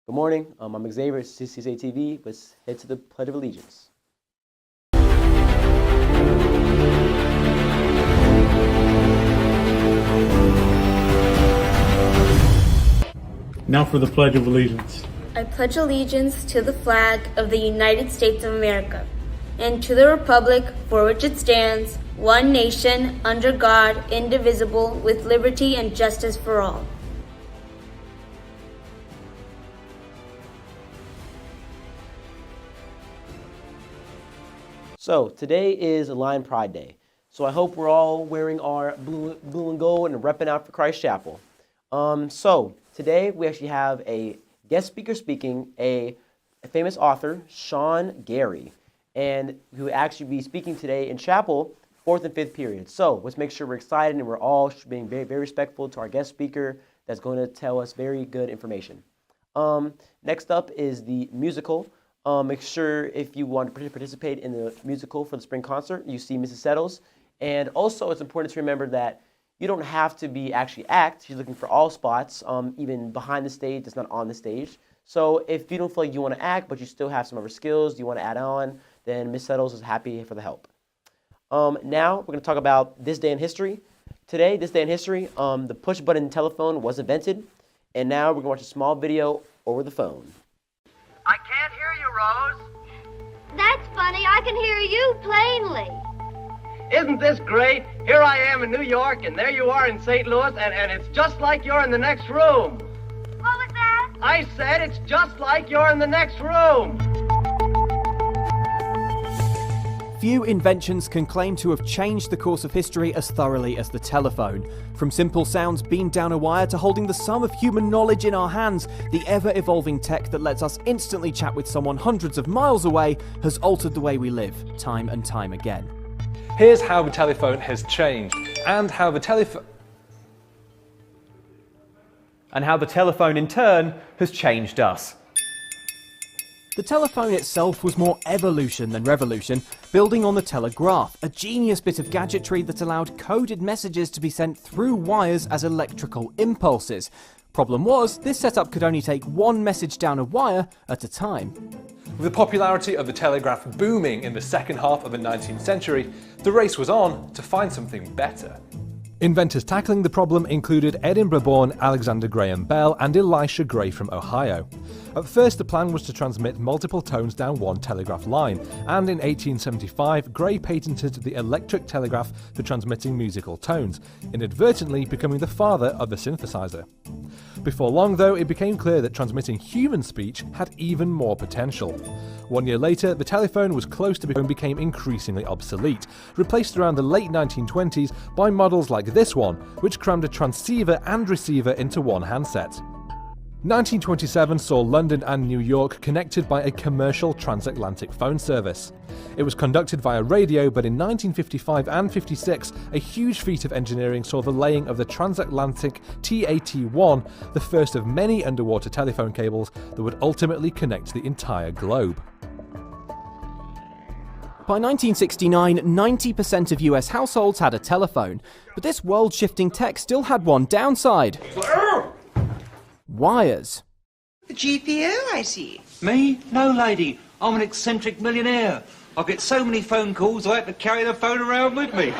Good morning. I'm Xavier, CCSA TV. Let's head to the Pledge of Allegiance. Now for the Pledge of Allegiance. I pledge allegiance to the flag of the United States of America and to the republic for which it stands, one nation, under God, indivisible, with liberty and justice for all. So today is Lion Pride Day. So I hope we're all wearing our blue and gold and repping out for Christ Chapel. So today we actually have a guest speaker speaking, a famous author, Sean Gary, and who will actually be speaking today in chapel, 4th and 5th period. So let's make sure we're excited and we're all being very, very respectful to our guest speaker that's going to tell us very good information. Next up is the musical. Make sure if you want to participate in the musical for the spring concert, you see Mrs. Settles. And also it's important to remember that you don't have to be actually act. She's looking for all spots, even behind the stage, that's not on the stage. So if you don't feel like you want to act, but you still have some other skills you want to add on, then Miss Settles is happy for the help. Now we're going to talk about this day in history. Today, this day in history, the push button telephone was invented. And now we're going to watch a small video over the phone. I can't hear you, Rose. That's funny. I can hear you plainly. Isn't this great? Here I am in New York, and there you are in St. Louis, and it's just like you're in the next room. What was that? I said it's just like you're in the next room. Few inventions can claim to have changed the course of history as thoroughly as the telephone. From simple sounds beamed down a wire to holding the sum of human knowledge in our hands, the ever-evolving tech that lets us instantly chat with someone hundreds of miles away has altered the way we live, time and time again. Here's how the telephone has changed, and how the telephone in turn has changed us. The telephone itself was more evolution than revolution, building on the telegraph, a genius bit of gadgetry that allowed coded messages to be sent through wires as electrical impulses. Problem was, this setup could only take one message down a wire at a time. With the popularity of the telegraph booming in the second half of the 19th century, the race was on to find something better. Inventors tackling the problem included Edinburgh-born Alexander Graham Bell and Elisha Gray from Ohio. At first, the plan was to transmit multiple tones down one telegraph line, and in 1875, Gray patented the electric telegraph for transmitting musical tones, inadvertently becoming the father of the synthesizer. Before long, though, it became clear that transmitting human speech had even more potential. 1 year later, the telephone was close to became increasingly obsolete, replaced around the late 1920s by models like this one, which crammed a transceiver and receiver into one handset. 1927 saw London and New York connected by a commercial transatlantic phone service. It was conducted via radio, but in 1955 and 56, a huge feat of engineering saw the laying of the transatlantic TAT-1, the first of many underwater telephone cables that would ultimately connect the entire globe. By 1969, 90% of US households had a telephone, but this world-shifting tech still had one downside. Wires. The GPO, I see. Me? No, lady. I'm an eccentric millionaire. I get so many phone calls I have to carry the phone around with me.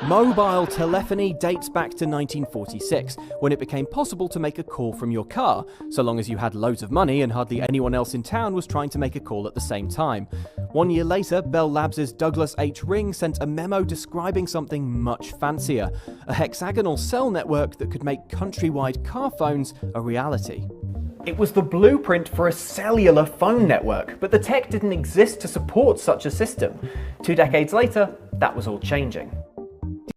Mobile telephony dates back to 1946, when it became possible to make a call from your car, so long as you had loads of money and hardly anyone else in town was trying to make a call at the same time. 1 year later, Bell Labs' Douglas H. Ring sent a memo describing something much fancier, a hexagonal cell network that could make countrywide car phones a reality. It was the blueprint for a cellular phone network, but the tech didn't exist to support such a system. 2 decades later, that was all changing.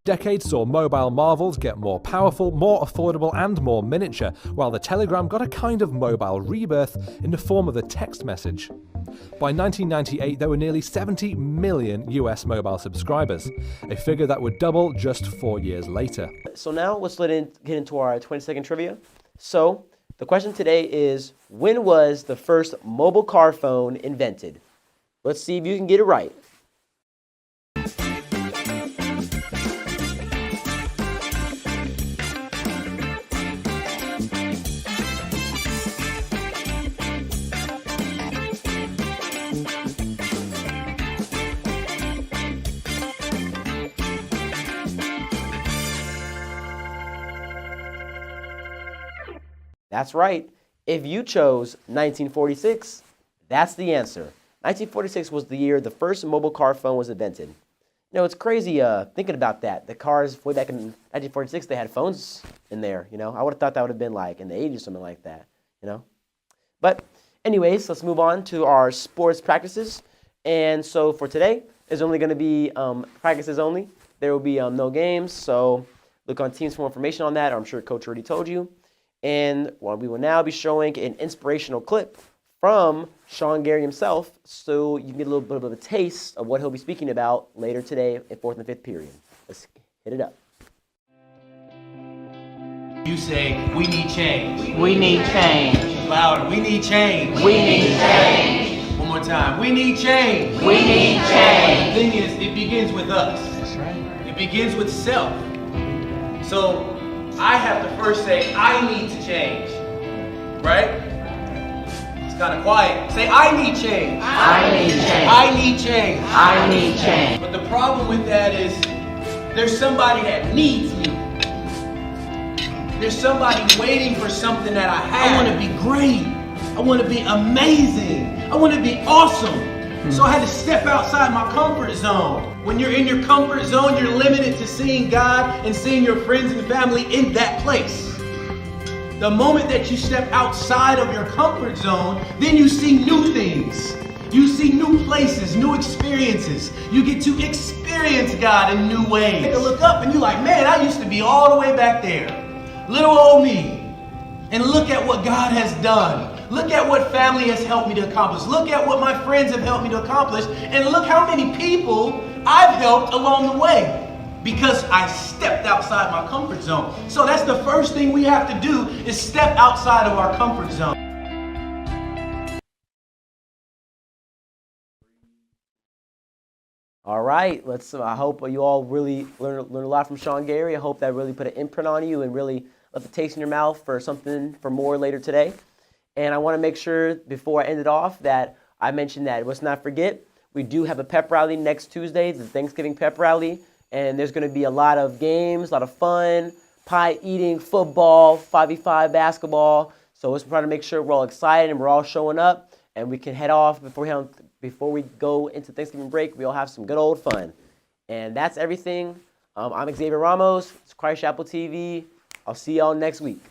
Decades saw mobile marvels get more powerful, more affordable and more miniature, while the telegram got a kind of mobile rebirth in the form of a text message. By 1998, there were nearly 70 million US mobile subscribers, a figure that would double just 4 years later. So now let's get into our 20-second trivia. So the question today is, when was the first mobile car phone invented? Let's see if you can get it right. That's right. If you chose 1946, that's the answer. 1946 was the year the first mobile car phone was invented. You know, it's crazy thinking about that. The cars, way back in 1946, they had phones in there, you know. I would have thought that would have been like in the 80s or something like that, you know. But anyways, let's move on to our sports practices. And so for today, it's only going to be practices only. There will be no games, so look on Teams for more information on that. I'm sure Coach already told you. And we will now be showing an inspirational clip from Sean Gary himself, so you can get a little bit of a taste of what he'll be speaking about later today in 4th and 5th period. Let's hit it up. You say, we need change. We need change. Louder, we need change. We need change. One more time, we need change. We need change. The thing is, it begins with us. That's right. It begins with self. So, I have to first say, I need to change. Right? Kind of quiet. Say, I need change. I need change. I need change. I need change. But the problem with that is there's somebody that needs me. There's somebody waiting for something that I have. I want to be great. I want to be amazing. I want to be awesome. So I had to step outside my comfort zone. When you're in your comfort zone, you're limited to seeing God and seeing your friends and family in that place. The moment that you step outside of your comfort zone, then you see new things. You see new places, new experiences. You get to experience God in new ways. Take a look up and you're like, man, I used to be all the way back there. Little old me. And look at what God has done. Look at what family has helped me to accomplish. Look at what my friends have helped me to accomplish. And look how many people I've helped along the way. Because I stepped outside my comfort zone. So that's the first thing we have to do is step outside of our comfort zone. All right, I hope you all really learn a lot from Sean Gary. I hope that really put an imprint on you and really left a taste in your mouth for something for more later today. And I want to make sure before I end it off that I mentioned that let's not forget, we do have a pep rally next Tuesday, the Thanksgiving pep rally. And there's going to be a lot of games, a lot of fun, pie eating, football, 5v5 basketball. So let's try to make sure we're all excited and we're all showing up and we can head off before we go into Thanksgiving break. We all have some good old fun. And that's everything. I'm Xavier Ramos. It's Christ Chapel TV. I'll see y'all next week.